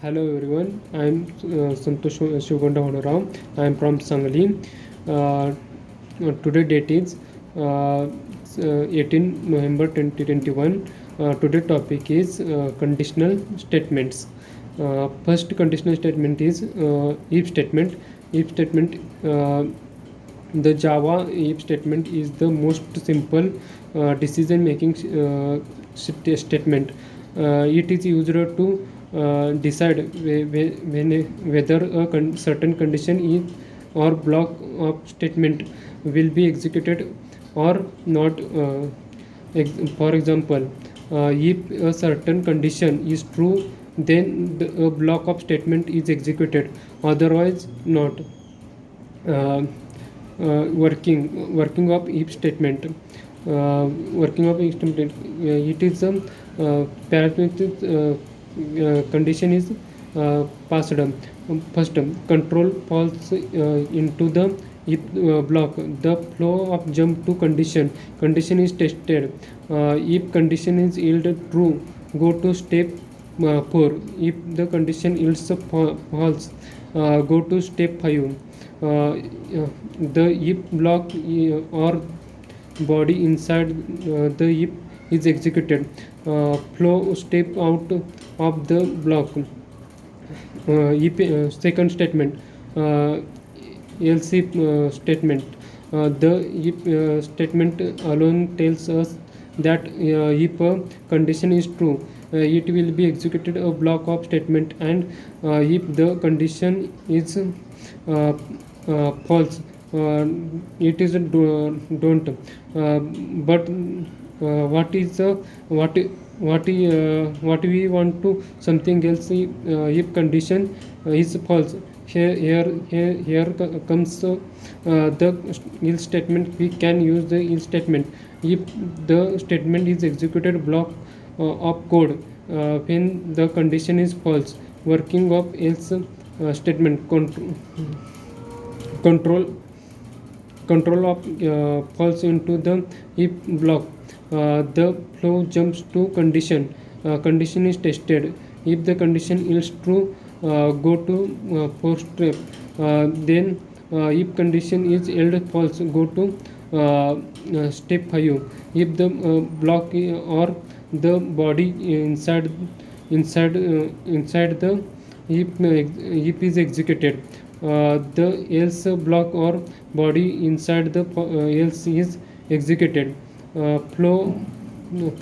Hello everyone, I am Santosh Shivgonda Honorao. I am from Sangli. Uh, Today date is 18 November 2021. Today topic is conditional statements. First conditional statement is if statement. If statement The Java if statement is the most simple decision making statement. It is used to decide whether a certain condition is or block of statement will be executed or not. For example, if a certain condition is true, then a block of statement is executed, otherwise not. uh, Working of if statement. Working of if statement, it is a parametric condition is passed. First, control falls into the if block. The flow of jump to condition is tested. If condition is yield true, go to step 4. If the condition yields false, go to step 5. The if block or body inside the if is executed. Flow step out of the block. If second statement, else if statement. The if statement alone tells us that if a condition is true, it will be executed a block of statement, and if the condition is false, it is don't. But what is what we want to something else. If condition is false, here comes the else statement. We can use the else statement if the statement is executed block of code when the condition is false. Working of else statement. Control control of falls into the if block. The flow jumps to condition. Condition is tested. If the condition is true, go to fourth step. Then if condition is held false, go to step 5. If the block or the body inside the if is executed, the else block or body inside the else is executed. Flow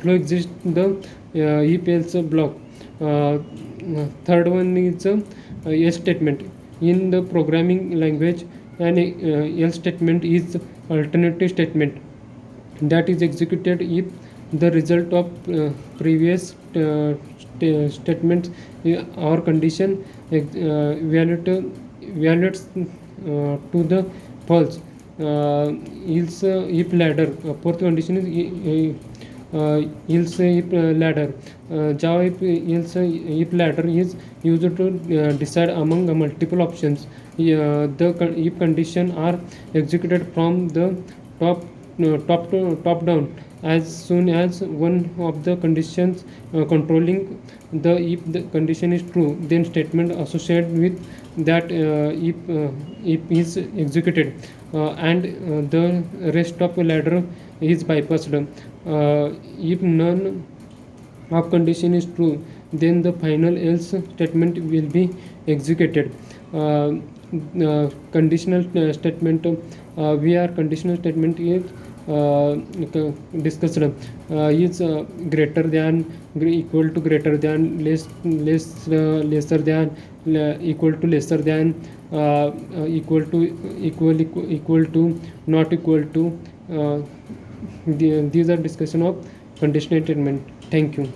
exists the if else block. uh, Third one is else statement. In the programming language, an else statement is alternative statement that is executed if the result of previous statements or condition evaluates to the false. Else if ladder. Fourth condition is else if ladder. Java if ladder is used to decide among multiple options. The if condition are executed from the top top down. As soon as one of the conditions controlling the if the condition is true, then statement associated with that if is executed, and the rest of the ladder is bypassed. If none of condition is true, then the final else statement will be executed. Conditional statement. We are conditional statement is discussed. Is greater than, equal to, greater than, lesser than, equal to, lesser than, equal to, equal to, not equal to. These are discussion of conditional statement. Thank you.